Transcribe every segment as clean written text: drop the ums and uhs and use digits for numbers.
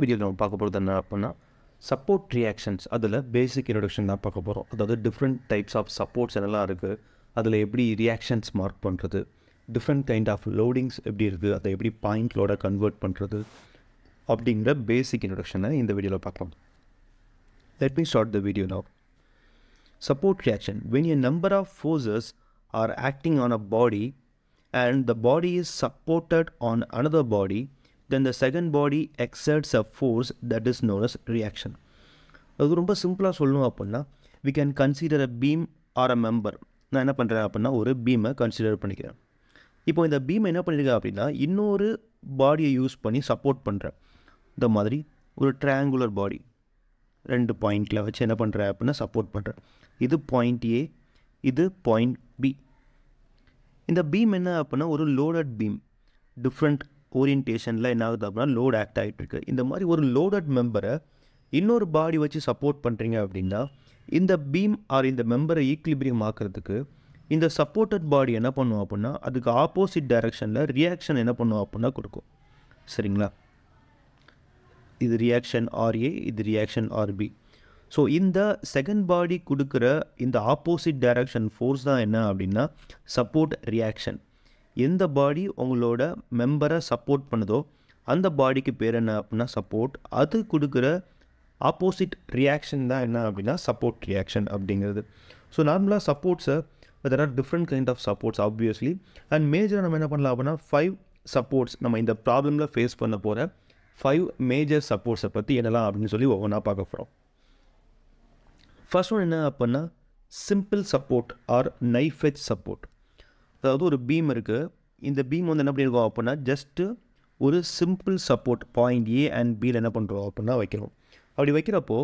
வீடியோவில் நம்ம பார்க்க போகிறது என்ன அப்படின்னா சப்போர்ட் ரியாக்ஷன்ஸ். அதில் பேசிக் இன்ட்ரொடக்ஷன் தான் பார்க்க போகிறோம். அதாவது டிஃப்ரெண்ட் டைப்ஸ் ஆஃப் சப்போர்ட்ஸ் என்னெல்லாம் இருக்குது, அதில் எப்படி ரியாக்ஷன்ஸ் மார்க் பண்ணுறது, டிஃப்ரெண்ட் கைண்ட் ஆஃப் லோடிங்ஸ் எப்படி இருக்குது, அதை எப்படி பாயிண்ட் லோட கன்வெர்ட் பண்ணுறது அப்படிங்கிற பேசிக் இன்ட்ரொடக்ஷனை இந்த வீடியோவில் பார்க்கலாம். Let me start the video now. Support reaction: when a number of forces are acting on a body and the body is supported on another body, then the second body exerts a force that is known as reaction. அது ரொம்ப சிம்பிளாக சொல்லணும் அப்படின்னா, we can consider a beam or a member. நான் என்ன பண்ணுறேன் அப்படின்னா, ஒரு பீமை கன்சிடர் பண்ணிக்கிறேன். இப்போ இந்த பீமை என்ன பண்ணியிருக்கேன் அப்படின்னா, இன்னொரு பாடியை யூஸ் பண்ணி சப்போர்ட் பண்ணுறேன். இந்த மாதிரி ஒரு ட்ரையாங்குலர் பாடி ரெண்டு பாயிண்டில் வச்சு என்ன பண்ணுறேன் அப்படின்னா சப்போர்ட் பண்ணுறேன். இது பாயிண்ட் ஏ, இது பாயிண்ட் பி. இந்த பீம் என்ன அப்படின்னா ஒரு லோடட் பீம். டிஃப்ரெண்ட் ஓரியன்டேஷனில் என்ன ஆகுது அப்படின்னா லோட் ஆக்ட் ஆகிட்டு இருக்கு. இந்த மாதிரி ஒரு லோடட் மெம்பரை இன்னொரு பாடி வச்சு சப்போர்ட் பண்ணுறீங்க அப்படின்னா, இந்த பீம் ஆர் இந்த மெம்பரை ஈக்லிபிரியம் ஆக்கிறதுக்கு இந்த சப்போர்ட்டட் பாடி என்ன பண்ணுவோம் அப்படின்னா அதுக்கு ஆப்போசிட் டைரக்ஷனில் ரியாக்ஷன் என்ன பண்ணுவோம் அப்படின்னா கொடுக்கும். சரிங்களா? இது ரியாக்ஷன் ஆர்ஏ, இது ரியாக்ஷன் ஆர்பி. ஸோ இந்த செகண்ட் பாடி கொடுக்குற இந்த ஆப்போசிட் டைரக்ஷன் ஃபோர்ஸ் தான் என்ன அப்படின்னா சப்போர்ட் ரியாக்ஷன். எந்த பாடி உங்களோட மெம்பரை சப்போர்ட் பண்ணுதோ அந்த பாடிக்கு பேர் என்ன அப்படின்னா சப்போர்ட். அது கொடுக்குற ஆப்போசிட் ரியாக்ஷன் தான் என்ன அப்படின்னா சப்போர்ட் ரியாக்ஷன் அப்படிங்கிறது. ஸோ நார்மலாக சப்போர்ட்ஸை there are different kind of supports obviously. And மேஜராக நம்ம என்ன பண்ணலாம் அப்படின்னா 5 சப்போர்ட்ஸ் நம்ம இந்த ப்ராப்ளமில் ஃபேஸ் பண்ண போகிற 5 மேஜர் சப்போர்ட்ஸை பற்றி என்னலாம் அப்படின்னு சொல்லி ஒவ்வொன்றா பார்க்க போகிறோம். ஃபர்ஸ்ட் ஒன் என்ன அப்படின்னா simple support or knife edge support. அதாவது ஒரு பீம் இருக்குது. இந்த பீம் வந்து என்ன பண்ணியிருக்கோம் அப்படின்னா ஜஸ்ட்டு ஒரு simple support point A and பியில் என்ன பண்ணுறோம் அப்படின்னா வைக்கிறோம். அப்படி வைக்கிறப்போ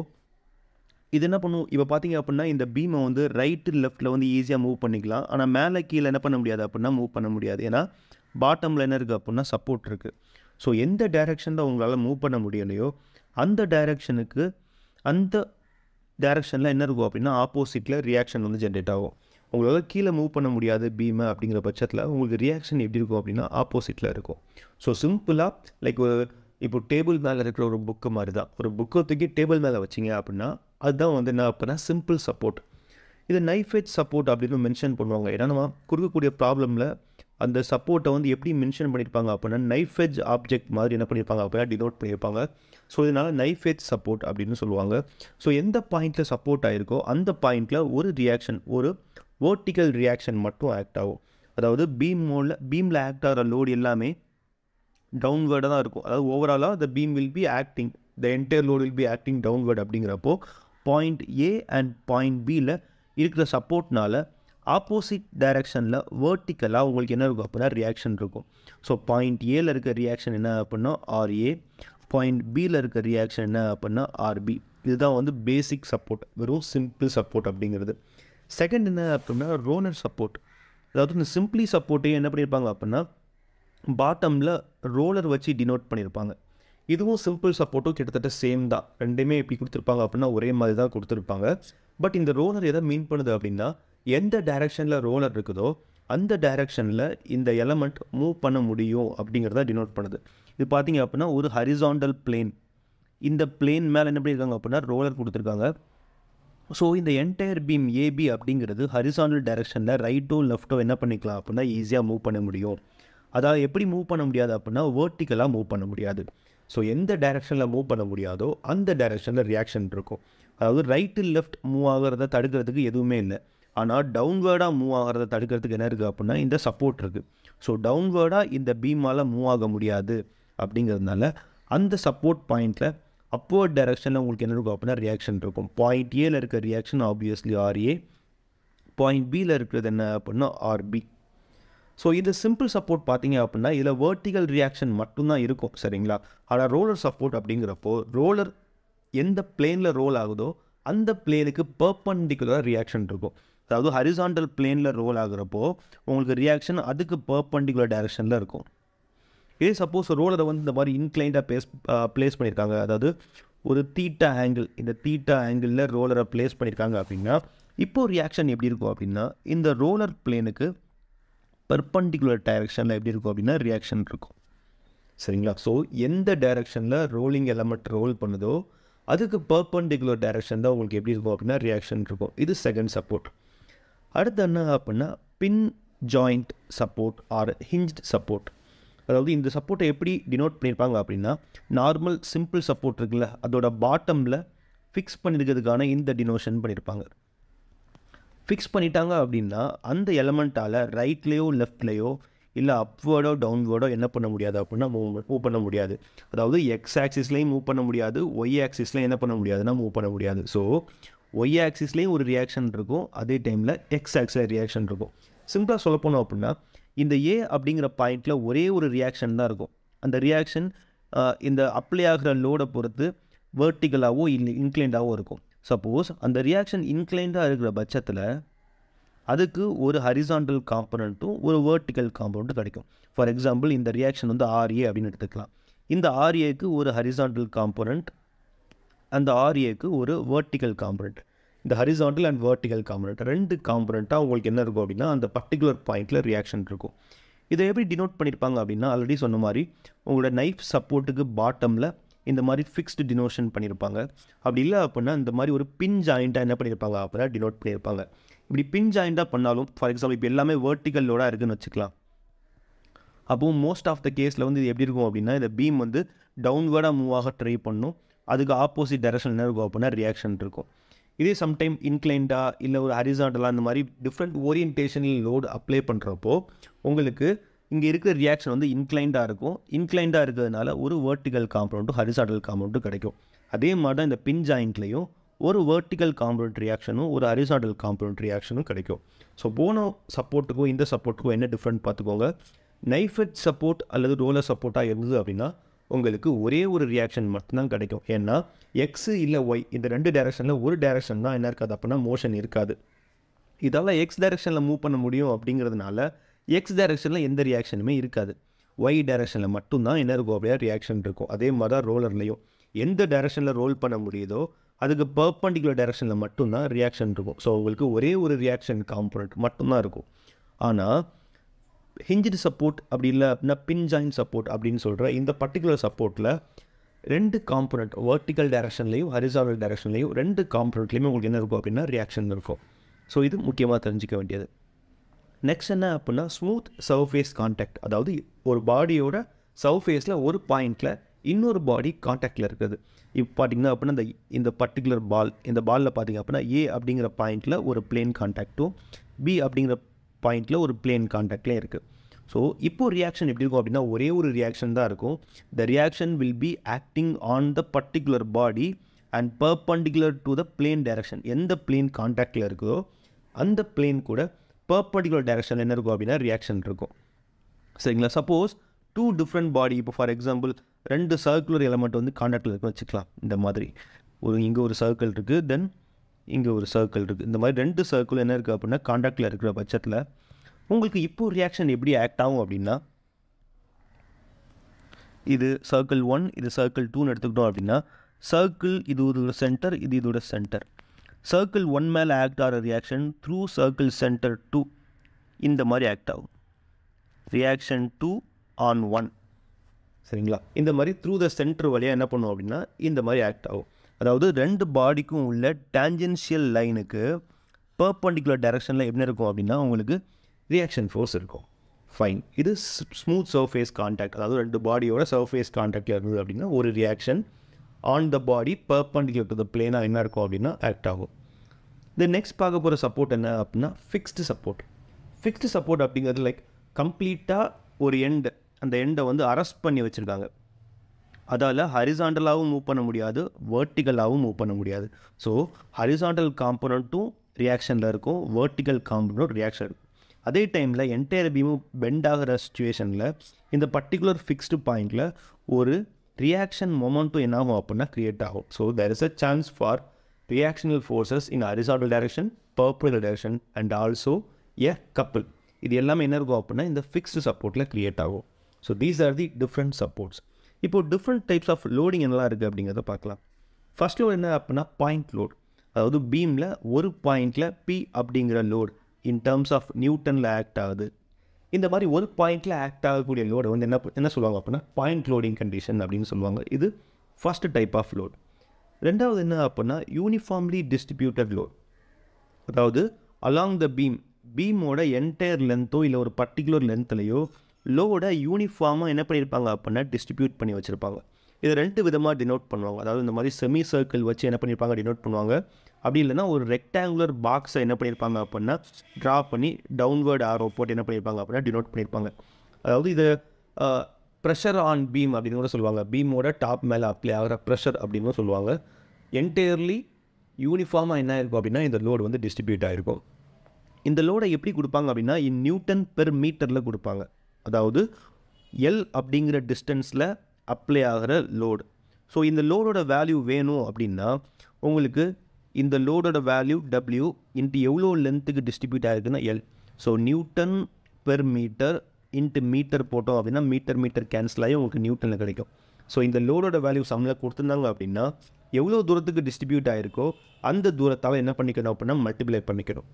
இது என்ன பண்ணும், இப்போ பார்த்தீங்க அப்படின்னா இந்த பீமை வந்து ரைட்டு லெஃப்ட்டில் வந்து ஈஸியாக மூவ் பண்ணிக்கலாம். ஆனால் மேலே கீழே என்ன பண்ண முடியாது அப்படின்னா மூவ் பண்ண முடியாது. ஏன்னா பாட்டமில் என்ன இருக்குது அப்படின்னா சப்போர்ட் இருக்குது. ஸோ எந்த டைரெக்ஷனில் உங்களால் மூவ் பண்ண முடியலையோ அந்த டைரெக்ஷனுக்கு அந்த டைரெக்ஷனில் என்ன இருக்கும் அப்படின்னா ஆப்போசிட்டில் ரியாக்ஷன் வந்து ஜென்ரேட் ஆகும். உங்களால் கீழே மூவ் பண்ண முடியாது பீமை அப்படிங்கிற பட்சத்தில் உங்களுக்கு ரியாக்ஷன் எப்படி இருக்கும் அப்படின்னா ஆப்போசிட்டில் இருக்கும். ஸோ சிம்பிளாக லைக் ஒரு இப்போ டேபிள் மேலே இருக்கிற ஒரு புக்கு மாதிரி தான். ஒரு புக்கை தூக்கி டேபிள் மேலே வச்சிங்க அப்படின்னா அதுதான் வந்து என்ன அப்படின்னா சிம்பிள் சப்போர்ட். இது நைஃப் எட்ஜ் சப்போர்ட் அப்படின்னு மென்ஷன் பண்ணுவாங்க. ஏன்னா நம்ம கொடுக்கக்கூடிய ப்ராப்ளமில் அந்த சப்போர்ட்டை வந்து எப்படி மென்ஷன் பண்ணியிருப்பாங்க அப்படின்னா நைஃப் எட்ஜ் ஆப்ஜெக்ட் மாதிரி என்ன பண்ணியிருப்பாங்க அப்படின்னா டினோட் பண்ணியிருப்பாங்க. ஸோ இதனால் நைஃப் எட்ஜ் சப்போர்ட் அப்படின்னு சொல்லுவாங்க. ஸோ எந்த பாயிண்டில் சப்போர்ட் ஆகிருக்கோ அந்த பாயிண்டில் ஒரு ரியாக்ஷன், ஒரு வேர்ட்டிக்கல் ரியாக்ஷன் மட்டும் ஆக்ட் ஆகும். அதாவது பீமில் ஆக்ட் ஆகிற லோடு எல்லாமே டவுன்வேர்டாக தான் இருக்கும். அதாவது ஓவராலாக the beam will be acting, the entire load will be acting downward. அப்படிங்கிறப்போ பாயிண்ட் ஏ அண்ட் பாயிண்ட் பியில் இருக்கிற சப்போர்ட்னால ஆப்போசிட் டைரக்ஷனில் வேர்ட்டிக்கலாக உங்களுக்கு என்ன இருக்கும் அப்படின்னா ரியாக்ஷன் இருக்கும். ஸோ பாயிண்ட் ஏல இருக்க ரியாக்ஷன் என்ன அப்படின்னா ஆர்ஏ, பாயிண்ட் பியில் இருக்க ரியாக்ஷன் என்ன அப்படின்னா ஆர்பி. இதுதான் வந்து பேசிக் சப்போர்ட், வெறும் சிம்பிள் சப்போர்ட் அப்படிங்கிறது. செகண்ட் என்ன அப்படின்னா ரோலர் சப்போர்ட். அதாவது இந்த சிம்பிளி சப்போர்ட்டையும் என்ன பண்ணியிருப்பாங்க அப்படின்னா பாட்டமில் ரோலர் வச்சு டினோட் பண்ணியிருப்பாங்க. இதுவும் சிம்பிள் சப்போர்ட்டும் கிட்டத்தட்ட சேம் தான். ரெண்டுமே எப்படி கொடுத்துருப்பாங்க அப்படின்னா ஒரே மாதிரி தான் கொடுத்துருப்பாங்க. பட் இந்த ரோலர் எதை மீன் பண்ணுது அப்படின்னா எந்த டைரெக்ஷனில் ரோலர் இருக்குதோ அந்த டைரெக்ஷனில் இந்த எலமெண்ட் மூவ் பண்ண முடியும் அப்படிங்கிறத டினோட் பண்ணுது. இது பார்த்தீங்க அப்படின்னா ஒரு ஹரிசாண்டல் பிளேன். இந்த பிளேன் மேலே என்ன பண்ணியிருக்காங்க அப்படின்னா ரோலர் கொடுத்துருக்காங்க. ஸோ இந்த என்டையர் பீம் ஏபி அப்படிங்கிறது ஹரிசாண்டல் டைரெக்ஷனில் ரைட்டோ லெஃப்ட்டோ என்ன பண்ணிக்கலாம் அப்படின்னா ஈஸியாக மூவ் பண்ண முடியும். அதாவது எப்படி மூவ் பண்ண முடியாது அப்படின்னா வேர்ட்டிக்கலாக மூவ் பண்ண முடியாது. ஸோ எந்த டைரெக்ஷனில் மூவ் பண்ண முடியாதோ அந்த டைரெக்ஷனில் ரியாக்ஷன் இருக்கும். அதாவது ரைட்டு லெஃப்ட் மூவ் ஆகிறத தடுக்கிறதுக்கு எதுவுமே இல்லை. ஆனால் டவுன்வேர்டாக மூவ் ஆகிறத தடுக்கிறதுக்கு என்ன இருக்குது அப்படின்னா இந்த சப்போர்ட் இருக்குது. ஸோ டவுன்வேர்டாக இந்த பீமால் மூவ் ஆக முடியாது. அப்படிங்கிறதுனால அந்த சப்போர்ட் பாயிண்டில் அப்வர்ட் டைரெக்ஷனில் உங்களுக்கு என்ன இருக்கும் அப்படின்னா ரியாக்ஷன் இருக்கும். பாயிண்ட் ஏல இருக்க ரியாக்ஷன் ஆப்வியஸ்லி ஆர்ஏ, பாயிண்ட் பியில் இருக்கிறது என்ன அப்படின்னா ஆர்பி. ஸோ இது சிம்பிள் சப்போர்ட் பார்த்தீங்க அப்படின்னா இதில் வேர்ட்டிக்கல் ரியாக்ஷன் மட்டும்தான் இருக்கும். சரிங்களா? ஆனால் ரோலர் சப்போர்ட் அப்படிங்கிறப்போ ரோலர் எந்த பிளேனில் ரோல் ஆகுதோ அந்த பிளேனுக்கு பர்பண்டிகுலர் ரியாக்ஷன் இருக்கும். அதாவது ஹரிசாண்டல் பிளேனில் ரோல் ஆகுறப்போ உங்களுக்கு ரியாக்ஷன் அதுக்கு பர்பண்டிகுலர் டைரெக்ஷனில் இருக்கும். இதே சப்போஸ் ரோலரை வந்து இந்த மாதிரி இன்க்ளைண்டாக பிளேஸ் பண்ணியிருக்காங்க, அதாவது ஒரு தீட்டா ஆங்கிள், இந்த தீட்டா ஆங்கிளில் ரோலரை பிளேஸ் பண்ணியிருக்காங்க அப்படின்னா இப்போது ரியாக்ஷன் எப்படி இருக்கும் அப்படின்னா இந்த ரோலர் பிளேனுக்கு பர்பண்டிகுலர் டைரெக்ஷனில் எப்படி இருக்கும் அப்படின்னா ரியாக்ஷன் இருக்கும். சரிங்களா? ஸோ எந்த டைரெக்ஷனில் ரோலிங் எலமெண்ட் ரோல் பண்ணுதோ அதுக்கு பர்பண்டிகுலர் டைரெக்ஷன் தான் உங்களுக்கு எப்படி இருக்கும் அப்படின்னா ரியாக்ஷன் இருக்கும். இது செகண்ட் சப்போர்ட். அடுத்து என்ன அப்படின்னா பின் ஜாயிண்ட் சப்போர்ட் ஆர் ஹிஞ்ச்ட் சப்போர்ட். அதாவது இந்த சப்போர்ட்டை எப்படி டினோட் பண்ணியிருப்பாங்க அப்படின்னா நார்மல் சிம்பிள் சப்போர்ட் இருக்குல்ல அதோட பாட்டமில் ஃபிக்ஸ் பண்ணியிருக்கிறதுக்கான இந்த டினோஷன் பண்ணியிருப்பாங்க. ஃபிக்ஸ் பண்ணிட்டாங்க அப்படின்னா அந்த எலமெண்ட்டால் ரைட்லேயோ லெஃப்ட்லேயோ இல்லை அப்வேர்டோ டவுன்வேர்டோ என்ன பண்ண முடியாது அப்படின்னா மூவ் பண்ண முடியாது. அதாவது எக்ஸ் ஆக்சிஸ்லேயும் மூவ் பண்ண முடியாது, ஒய் ஆக்சிஸ்லேயும் என்ன பண்ண முடியாதுன்னா மூவ் பண்ண முடியாது. ஸோ ஒய் ஆக்சிஸ்லேயும் ஒரு ரியாக்ஷன் இருக்கும், அதே டைமில் எக்ஸ் ஆக்சில் ரியாக்ஷன் இருக்கும். சிம்பிளாக சொல்ல போனோம் அப்படின்னா இந்த ஏ அப்படிங்கிற பாயிண்டில் ஒரே ஒரு ரியாக்ஷன் தான் இருக்கும். அந்த ரியாக்ஷன் இந்த அப்ளை ஆகிற லோடை பொறுத்து வேர்ட்டிக்கலாகவோ இல்லை இன்க்ளைண்டாகவோ இருக்கும். சப்போஸ் அந்த ரியாக்ஷன் இன்க்ளைண்டாக இருக்கிற பட்சத்தில் அதுக்கு ஒரு ஹரிசாண்டல் காம்பனண்ட்டும் ஒரு வேர்ட்டிக்கல் காம்பனண்ட்டும் கிடைக்கும். ஃபார் எக்ஸாம்பிள் இந்த ரியாக்ஷன் வந்து ஆர்ஏ அப்படின்னு எடுத்துக்கலாம். இந்த ஆர்ஏக்கு ஒரு ஹரிசாண்டல் காம்பனண்ட், அந்த ஆர்ஏக்கு ஒரு வேர்ட்டிக்கல் காம்பனண்ட். இந்த ஹரிசாண்டல் அண்ட் வேர்ட்டிக்கல் காம்பனண்ட் ரெண்டு காம்பனண்ட்டாக உங்களுக்கு என்ன இருக்கும் அப்படின்னா அந்த பர்டிகுலர் பாயிண்டில் ரியாக்ஷன் இருக்கும். இதை எப்படி டினோட் பண்ணியிருப்பாங்க அப்படின்னா ஆல்ரெடி சொன்ன மாதிரி உங்களோட நைஃப் சப்போர்ட்டுக்கு பாட்டமில் இந்த மாதிரி ஃபிக்ஸ்டு டினோஷன் பண்ணியிருப்பாங்க. அப்படி இல்லை அப்படின்னா இந்த மாதிரி ஒரு பின் ஜாயிண்ட்டாக என்ன பண்ணியிருப்பாங்க அப்படின்னா டினோட் பண்ணியிருப்பாங்க. இப்படி பின் ஜாயிண்ட்டாக பண்ணாலும் ஃபார் எக்ஸாம்பிள் இப்போ எல்லாமே வேர்ட்டிக்கல் லோடாக இருக்குதுன்னு வச்சுக்கலாம். அப்போது மோஸ்ட் ஆஃப் த கேஸில் வந்து இது எப்படி இருக்கும் அப்படின்னா இந்த பீம் வந்து டவுன்வேர்டாக மூவ் ஆக ட்ரை பண்ணும், அதுக்கு ஆப்போசிட் டைரக்ஷன் என்ன இருக்கும் அப்படின்னா ரியாக்ஷன் இருக்கும். இதே சம்டைம் இன்க்ளைண்டாக இல்லை ஒரு ஹரிசாண்டலாக இந்த மாதிரி டிஃப்ரெண்ட் ஓரியன்டேஷனில் லோடு அப்ளை பண்ணுறப்போ உங்களுக்கு இங்கே இருக்கிற ரியாக்ஷன் வந்து இன்க்ளைண்டாக இருக்கும். இன்க்ளைண்டாக இருக்கிறதுனால ஒரு வேர்ட்டிக்கல் காம்பனண்ட்டும் ஹரிசாண்டல் காம்பனண்ட்டும் கிடைக்கும். அதே மாதிரி தான் இந்த பின் ஜாயிண்ட்லேயும் ஒரு வேர்ட்டிக்கல் காம்பனண்ட் ரியாக்ஷனும் ஒரு ஹரிசாண்டல் காம்பனண்ட் ரியாக்ஷனும் கிடைக்கும். ஸோ போனோ சப்போர்ட்டுக்கும் இந்த சப்போர்ட்டுக்கும் என்ன டிஃப்ரெண்ட் பார்த்துக்கோங்க. நைஃப் எட்ஜ் சப்போர்ட் அல்லது ரோலர் சப்போர்ட்டாக இருந்தது அப்படின்னா உங்களுக்கு ஒரே ஒரு ரியாக்ஷன் மட்டும்தான் கிடைக்கும். ஏன்னா எக்ஸு இல்லை ஒய் இந்த ரெண்டு டைரெக்ஷனில் ஒரு டைரெக்ஷன் தான் என்ன இருக்காது அப்படின்னா மோஷன் இருக்காது. இதால் எக்ஸ் டைரெக்ஷனில் மூவ் பண்ண முடியும் அப்படிங்கிறதுனால எக்ஸ் டைரெக்ஷனில் எந்த ரியாக்ஷனுமே இருக்காது. ஒய் டைரெக்ஷனில் மட்டும்தான் என்ன இருக்கும் அப்படின்னா ரியாக்ஷன் இருக்கும். அதே மாதிரி தான் ரோலர்லேயும் எந்த டைரெக்ஷனில் ரோல் பண்ண முடியுதோ அதுக்கு பர்பண்டிகுலர் டைரெக்ஷனில் மட்டும்தான் ரியாக்ஷன் இருக்கும். ஸோ உங்களுக்கு ஒரே ஒரு ரியாக்ஷன் காம்பனண்ட் மட்டும்தான் இருக்கும். ஆனால் ஹிஞ்ச்டு சப்போர்ட் அப்படி இல்லை அப்படின்னா பின் ஜாயிண்ட் சப்போர்ட் அப்படின்னு சொல்கிற இந்த பர்டிகுலர் சப்போர்ட்டில் ரெண்டு காம்பனண்ட் வேர்ட்டிக்கல் டைரெக்ஷன்லேயும் ஹரிசாண்டல் டைரெக்ஷன்லேயும் ரெண்டு காம்பனண்ட்லேயுமே உங்களுக்கு என்ன இருக்கும் அப்படின்னா ரியாக்ஷன் இருக்கும். ஸோ இது முக்கியமாக தெரிஞ்சிக்க வேண்டியது. நெக்ஸ்ட் என்ன அப்படின்னா ஸ்மூத் சர்ஃபேஸ் கான்டாக்ட். அதாவது ஒரு பாடியோட சர்ஃபேஸில் ஒரு பாயிண்டில் இன்னொரு பாடி கான்டாக்டில் இருக்குது. இப்போ பார்த்திங்கன்னா அப்படின்னா இந்த பர்டிகுலர் இந்த பாலில் பார்த்திங்க அப்படின்னா ஏ அப்படிங்கிற பாயிண்டில் ஒரு பிளேன் கான்டாக்டும் பி அப்படிங்கிற பாயிண்டில் ஒரு பிளேன் கான்டாக்ட்லேயே இருக்குது. ஸோ இப்போ ரியாக்ஷன் எப்படி இருக்கும் அப்படின்னா ஒரே ஒரு ரியாக்ஷன் தான் இருக்கும். The reaction will be acting on the particular body and perpendicular to the plane direction. எந்த பிளேன் கான்டாக்டில் இருக்குதோ அந்த பிளேன் கூட பர்பண்டிகுலர் டைரக்ஷன் என்ன இருக்கும் அப்படின்னா ரியாக்ஷன் இருக்கும். சரிங்களா? சப்போஸ் டூ டிஃப்ரெண்ட் பாடி, இப்போ ஃபார் எக்ஸாம்பிள் ரெண்டு சர்க்குலர் எலமெண்ட் வந்து கான்டாக்டில் இருக்குன்னு வச்சுக்கலாம். இந்த மாதிரி இங்கே ஒரு சர்க்கிள் இருக்குது, தென் இங்கே ஒரு சர்க்கிள் இருக்குது. இந்த மாதிரி ரெண்டு சர்க்கிள் என்ன இருக்குது அப்படின்னா கான்டாக்டில் இருக்கிற பட்சத்தில் உங்களுக்கு இப்போ ரியாக்ஷன் எப்படி ஆக்ட் ஆகும் அப்படின்னா இது சர்க்கிள் 1 இது சர்க்கிள் 2ன்னு எடுத்துக்கிட்டோம் அப்படின்னா சர்க்கிள் இது ஒரு சென்டர், இது இதோட சென்டர். சர்க்கிள் 1 மேலே ஆக்ட் ஆகிற ரியாக்ஷன் த்ரூ சர்க்கிள் சென்டர் 2 இந்த மாதிரி ஆக்ட் ஆகும். Reaction 2 on 1. சரிங்களா? இந்த மாதிரி த்ரூ த சென்டர் வழியாக என்ன பண்ணுவோம் அப்படின்னா இந்த மாதிரி ஆக்ட் ஆகும். அதாவது ரெண்டு பாடிக்கும் உள்ள டேஞ்சென்ஷியல் லைனுக்கு பர்பண்டிகுலர் டைரக்ஷனில் என்ன இருக்கும் அப்படின்னா உங்களுக்கு ரியாக்ஷன் ஃபோர்ஸ் இருக்கும். ஃபைன். இது ஸ்மூத் சர்ஃபேஸ் கான்டாக்ட். அதாவது ரெண்டு பாடியோட சர்ஃபேஸ் கான்டாக்டில் இருந்தது அப்படின்னா ஒரு reaction on the body perpendicular to the பிளேனாக என்ன இருக்கும் அப்படின்னா ஆக்ட் ஆகும். இந்த நெக்ஸ்ட் பார்க்க போகிற சப்போர்ட் என்ன அப்படின்னா ஃபிக்ஸ்டு சப்போர்ட். ஃபிக்ஸ்டு சப்போர்ட் அப்படிங்கிறது லைக் கம்ப்ளீட்டாக ஒரு எண்டு, அந்த எண்டை வந்து அரெஸ்ட் பண்ணி வச்சுருக்காங்க. அதால் ஹரிசாண்டலாகவும் மூவ் பண்ண முடியாது, வேர்ட்டிக்கலாகவும் மூவ் பண்ண முடியாது. ஸோ ஹரிசாண்டல் காம்பனண்ட்டும் ரியாக்ஷனில் இருக்கும், வேர்ட்டிக்கல் காம்பனண்ட்டும் ரியாக்ஷன் இருக்கும். அதே டைமில் என்டையர் பீமும் பெண்ட் ஆகிற சுச்சுவேஷனில் இந்த பர்டிகுலர் ஃபிக்ஸ்டு பாயிண்டில் ஒரு ரியாக்ஷன் மொமெண்ட்டும் என்ன ஆகும் அப்படின்னா க்ரியேட் ஆகும். So there is a chance for reactional forces in horizontal direction, perpendicular direction and also a couple. இது எல்லாமே என்ன இருக்கும் அப்படின்னா இந்த ஃபிக்ஸ்டு சப்போர்ட்டில் க்ரியேட் ஆகும். So these are the different supports. இப்போது டிஃப்ரெண்ட் டைப்ஸ் ஆஃப் லோடிங் என்னெல்லாம் இருக்குது அப்படிங்கிறத பார்க்கலாம். ஃபர்ஸ்ட் லோட் என்ன அப்படின்னா பாயிண்ட் லோட். அதாவது பீமில் ஒரு பாயிண்டில் பி அப்படிங்கிற லோட் இன் டேர்ம்ஸ் ஆஃப் நியூட்டனில் ஆக்ட் ஆகுது. இந்த மாதிரி ஒரு பாயிண்டில் ஆக்ட் ஆகக்கூடிய லோடை வந்து என்ன சொல்லுவாங்க அப்படின்னா பாயிண்ட் லோடிங் கண்டிஷன் அப்படின்னு சொல்லுவாங்க. இது ஃபர்ஸ்ட் டைப் ஆஃப் லோட். ரெண்டாவது என்ன அப்படின்னா யூனிஃபார்ம்லி டிஸ்ட்ரிபியூட்டட் லோட். அதாவது அலாங் த பீமோட என்டையர் லென்த்தோ இல்லை ஒரு பர்டிகுலர் லென்த்லையோ லோடை யூனிஃபார்மாக என்ன பண்ணியிருப்பாங்க அப்படின்னா டிஸ்ட்ரிபியூட் பண்ணி வச்சுருப்பாங்க. இதை 2 விதமாக டினோட் பண்ணுவாங்க. அதாவது இந்த மாதிரி செமி சர்க்கிள் வச்சு என்ன பண்ணியிருப்பாங்க டினோட் பண்ணுவாங்க. அப்படி இல்லைனா ஒரு ரெக்டாங்குலர் பாக்ஸை என்ன பண்ணியிருப்பாங்க அப்படின்னா ட்ரா பண்ணி டவுன்வர்ட் ஆரோ போட்டு என்ன பண்ணியிருப்பாங்க அப்படின்னா டினோட் பண்ணியிருப்பாங்க. அதாவது இது ப்ரெஷர் ஆன் பீம் அப்படின்னு கூட சொல்லுவாங்க. பீமோட டாப் மேலே அப்ளை ஆகிற ப்ரெஷர் அப்படின்னு சொல்லுவாங்க. என்டையர்லி யூனிஃபார்மாக என்ன இருக்கும் அப்படின்னா இந்த லோடு வந்து டிஸ்ட்ரிபியூட் ஆகிருக்கும். இந்த லோடை எப்படி கொடுப்பாங்க அப்படின்னா நியூட்டன் பெர் மீட்டரில் கொடுப்பாங்க. அதாவது எல் அப்படிங்கிற டிஸ்டன்ஸில் அப்ளை ஆகிற லோடு. ஸோ இந்த லோடோட வேல்யூ வேணும் அப்படின்னா உங்களுக்கு இந்த லோடோட வேல்யூ டபிள்யூ இன்ட்டு எவ்வளோ லென்த்துக்கு டிஸ்ட்ரிபியூட் ஆகிருக்குன்னா L. So Newton per metre into metre போட்டோம் அப்படின்னா மீட்டர் கேன்சல் ஆகி உங்களுக்கு நியூட்டனில் கிடைக்கும். ஸோ இந்த லோடோட வேல்யூ சம்மில் கொடுத்துருந்தாங்க அப்படின்னா எவ்வளோ தூரத்துக்கு டிஸ்ட்ரிபியூட் ஆகிருக்கோ அந்த தூரத்தால் என்ன பண்ணிக்கணும் அப்படின்னா மல்டிப்ளை பண்ணிக்கணும்.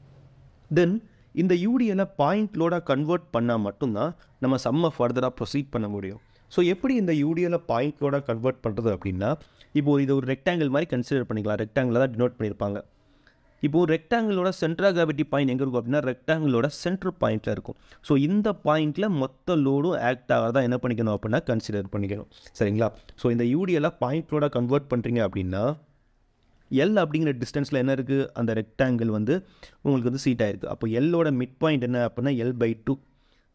தென் இந்த யூடிஎலை பாயிண்ட் லோடாக கன்வெர்ட் பண்ணால் மட்டும்தான் நம்ம சம்மை ஃபர்தராக ப்ரொசீட் பண்ண முடியும். ஸோ எப்படி இந்த யூடிஎலை பாயிண்ட் லோடாக கன்வெர்ட் பண்ணுறது அப்படின்னா இப்போது இது ஒரு ரெக்டாங்கிள் மாதிரி கன்சிடர் பண்ணிக்கலாம். ரெக்டாங்கிள் தான் டினோட் பண்ணியிருப்பாங்க. இப்போது ரெக்டாங்கிளோட சென்ட்ரல் கிராவிட்டி பாயிண்ட் எங்கே இருக்கும் அப்படின்னா ரெக்டாங்கிளோட சென்ட்ரல் பாயிண்ட்டில் இருக்கும். ஸோ இந்த பாயிண்ட்டில் மொத்த லோடும் ஆக்ட் ஆகிறதா என்ன பண்ணிக்கணும் அப்படின்னா கன்சிடர் பண்ணிக்கணும். சரிங்களா? ஸோ இந்த யூடிஎலை பாயிண்ட் லோடாக கன்வெர்ட் பண்ணுறீங்க அப்படின்னா எல் அப்படிங்கிற டிஸ்டன்ஸில் என்ன இருக்குது அந்த ரெக்டாங்கிள் வந்து உங்களுக்கு வந்து சீட் ஆகிருக்கு. அப்போ எல்லோட மிட் பாயிண்ட் என்ன அப்படின்னா L/2.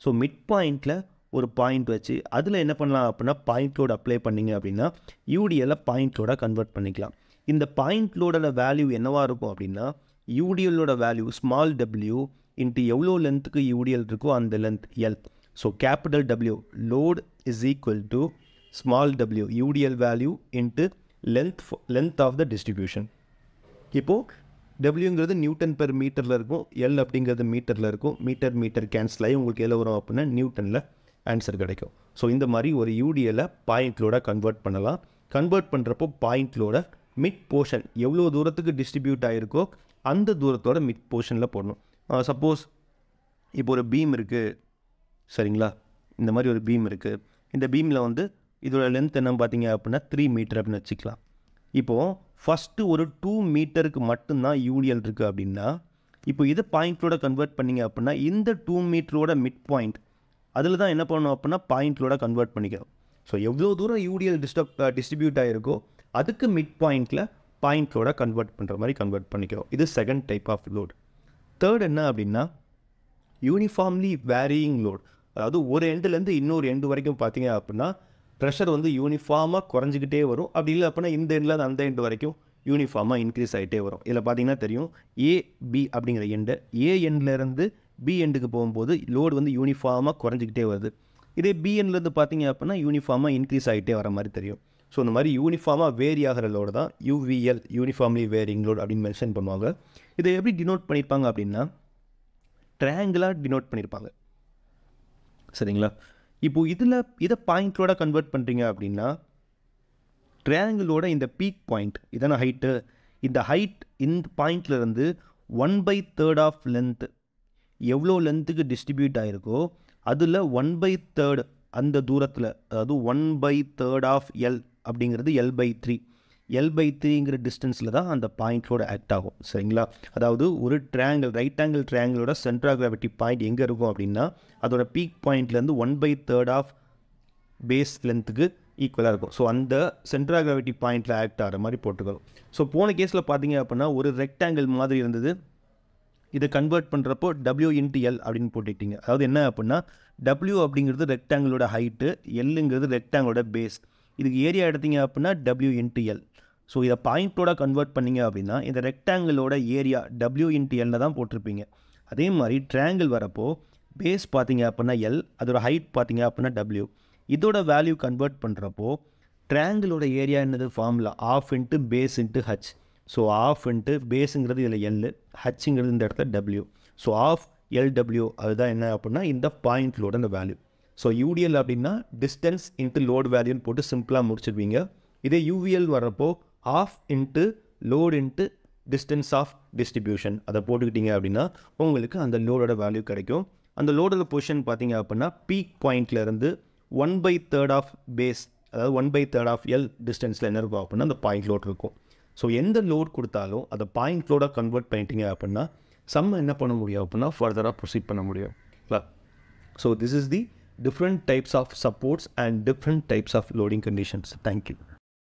ஸோ மிட் பாயிண்ட்டில் ஒரு பாயிண்ட் வச்சு அதில் என்ன பண்ணலாம் அப்படின்னா பாயிண்ட் லோடு அப்ளை பண்ணிங்க அப்படின்னா யூடிஎல்லை பாயிண்ட் லோடாக கன்வெர்ட் பண்ணிக்கலாம். இந்த பாயிண்ட் லோடோட வேல்யூ என்னவாக இருக்கும் அப்படின்னா யூடிஎல்லோட வேல்யூ ஸ்மால் டபிள்யூ இன்ட்டு எவ்வளோ லென்த்துக்கு யூடிஎல் இருக்கோ அந்த length L. So capital W load is equal to small W UDL value into length of the distribution. இப்போது டபிள்யூங்கிறது நியூட்டன் பெர் மீட்டரில் இருக்கும், எல் அப்படிங்கிறது மீட்டரில் இருக்கும். மீட்டர் கேன்சல் ஆகி உங்களுக்கு எவ்வளோ வரும் அப்படின்னா நியூட்டனில் ஆன்சர் கிடைக்கும். ஸோ இந்த மாதிரி ஒரு யூடிஎலை பாயிண்ட் லோட கன்வெர்ட் பண்ணலாம். கன்வெர்ட் பண்ணுறப்போ பாயிண்ட் லோட மிட் போர்ஷன் எவ்வளோ தூரத்துக்கு டிஸ்ட்ரிபியூட் ஆகிருக்கோ அந்த தூரத்தோட மிட் போர்ஷனில் போடணும். சப்போஸ் இப்போ ஒரு பீம் இருக்குது, சரிங்களா? இந்த மாதிரி ஒரு பீம் இருக்குது. இந்த பீமில் வந்து இதோட லென்த் என்ன பார்த்தீங்க அப்படின்னா 3 மீட்டர் அப்படின்னு வச்சுக்கலாம். இப்போது ஃபஸ்ட்டு ஒரு 2 மீட்டருக்கு மட்டும்தான் யூடிஎல் இருக்குது அப்படின்னா இப்போ இதை பாயிண்ட்லோட கன்வெர்ட் பண்ணிங்க அப்படின்னா இந்த 2 மீட்டரோட மிட் பாயிண்ட் அதில் தான் என்ன பண்ணணும் அப்படின்னா பாயிண்ட்லோட கன்வெர்ட் பண்ணிக்கிறோம். ஸோ எவ்வளோ தூரம் யூடிஎல் டிஸ்ட்ரிபியூட் ஆகிருக்கோ அதுக்கு மிட் பாயிண்டில் பாயிண்ட்லோட கன்வெர்ட் பண்ணுற மாதிரி கன்வெர்ட் பண்ணிக்கிறோம். இது second type of load. Third என்ன அப்படின்னா யூனிஃபார்ம்லி வேரியிங் லோட். அதாவது ஒரு எண்டுலேருந்து இன்னொரு எண்டு வரைக்கும் பார்த்தீங்க அப்படின்னா ப்ரெஷர் வந்து யூனிஃபார்மாக குறைஞ்சிக்கிட்டே வரும். அப்படி இல்லை அப்படின்னா இந்த எண்டில் அந்த எண்டு வரைக்கும் யூனிஃபார்மாக இன்க்ரீஸ் ஆகிட்டே வரும். இதில் பார்த்தீங்கன்னா தெரியும் ஏபி அப்படிங்கிற எண்டு ஏ எண்ட்லேருந்து பி எண்டுக்கு போகும்போது லோடு வந்து யூனிஃபார்மாக குறைஞ்சிக்கிட்டே வருது. இதே பி எண்ட்லேருந்து பார்த்தீங்க அப்படின்னா யூனிஃபார்மாக இன்க்ரீஸ் ஆகிட்டே வர மாதிரி தெரியும். ஸோ இந்த மாதிரி யூனிஃபார்மாக வேரி ஆகிற லோடு தான் யூவிஎல் யூனிஃபார்ம்லி வேரிங் லோட் அப்படின்னு மென்ஷன் பண்ணுவாங்க. இதை எப்படி டினோட் பண்ணியிருப்பாங்க அப்படின்னா ட்ரையாங்கிளாக டினோட் பண்ணியிருப்பாங்க. சரிங்களா? இப்போது இதை பாயிண்ட்லோட கன்வெர்ட் பண்ணுறீங்க அப்படின்னா ட்ரையாங்கிளோட இந்த பீக் பாயிண்ட் இதான ஹைட்டு, இந்த ஹைட் இந்த பாயிண்ட்லேருந்து 1/3 ஆஃப் லென்த்து எவ்வளோ லென்த்துக்கு டிஸ்ட்ரிபியூட் ஆகிருக்கோ அதில் 1/3 அந்த தூரத்தில், அதாவது 1/3 ஆஃப் எல் அப்படிங்கிறது L/3. L/3ங்கிற டிஸ்டன்ஸில் தான் அந்த பாயிண்ட்லோட ஆக்ட் ஆகும். சரிங்களா? அதாவது ஒரு ட்ரையாங்கிள் ரைட் ஆங்கிள் ட்ரையாங்கிளோட சென்ட்ரல் கிராவிட்டி பாயிண்ட் எங்கே இருக்கும் அப்படின்னா அதோட பீக் பாயிண்ட்லேருந்து 1/3 ஆஃப் பேஸ் லென்த்துக்கு ஈக்குவலாக இருக்கும். ஸோ அந்த சென்ட்ரல் கிராவிட்டி பாயிண்டில் ஆக்ட் ஆகிற மாதிரி போட்டுக்கணும். ஸோ போன கேஸில் பார்த்தீங்க அப்படின்னா ஒரு ரெக்டாங்கிள் மாதிரி இருந்தது. இதை கன்வெர்ட் பண்ணுறப்போ W/L அப்படின்னு போட்டுக்கிட்டீங்க. அதாவது என்ன அப்படின்னா W அப்படிங்கிறது ரெக்டாங்கிளோட ஹைட்டு, எல்லுங்கிறது ரெக்டாங்கிளோட பேஸ். இதுக்கு ஏரியா எடுத்தீங்க அப்படின்னா W/L. ஸோ இதை பாயிண்ட்டோட கன்வெர்ட் பண்ணிங்க அப்படின்னா இந்த ரெக்டாங்கிளோட ஏரியா W/L தான் போட்டிருப்பீங்க. அதே மாதிரி ட்ரையாங்கிள் வரப்போ பேஸ் பார்த்தீங்க அப்படின்னா எல், அதோட ஹைட் பார்த்தீங்க அப்படின்னா W. இதோட வேல்யூ கன்வெர்ட் பண்ணுறப்போ ட்ரையாங்கிளோட ஏரியா என்னது formula ½ into base into H. So ½ into பேஸுங்கிறது இதில் எல், ஹச்சுங்கிறது இந்த இடத்துல W. ஸோ ½ அதுதான் என்ன அப்படின்னா இந்த பாயிண்ட்லோட அந்த வேல்யூ. ஸோ யூடிஎல் அப்படின்னா டிஸ்டன்ஸ் இன்ட்டு லோட் வேல்யூன்னு போட்டு சிம்பிளாக முடிச்சிடுவீங்க. இதே யூவிஎல் வரப்போ ½ into load into distance of distribution அதை போட்டுக்கிட்டீங்க அப்படின்னா உங்களுக்கு அந்த லோடோட வேல்யூ கிடைக்கும். அந்த லோடோட பொசிஷன் பார்த்தீங்க அப்படின்னா பீக் பாயிண்ட்லேருந்து 1/3 ஆஃப் பேஸ், அதாவது 1/3 ஆஃப் எல் டிஸ்டன்ஸில் என்ன இருக்கும் அப்படின்னா அந்த பாயிண்ட் லோட் இருக்கும். ஸோ எந்த லோட் கொடுத்தாலும் அதை பாயிண்ட் லோடாக கன்வெர்ட் பண்ணிட்டீங்க அப்படின்னா என்ன பண்ண முடியும் அப்படின்னா ஃபர்தராக ப்ரொசீட் பண்ண முடியும். So this is the different types of supports and different types of loading conditions. Thank you.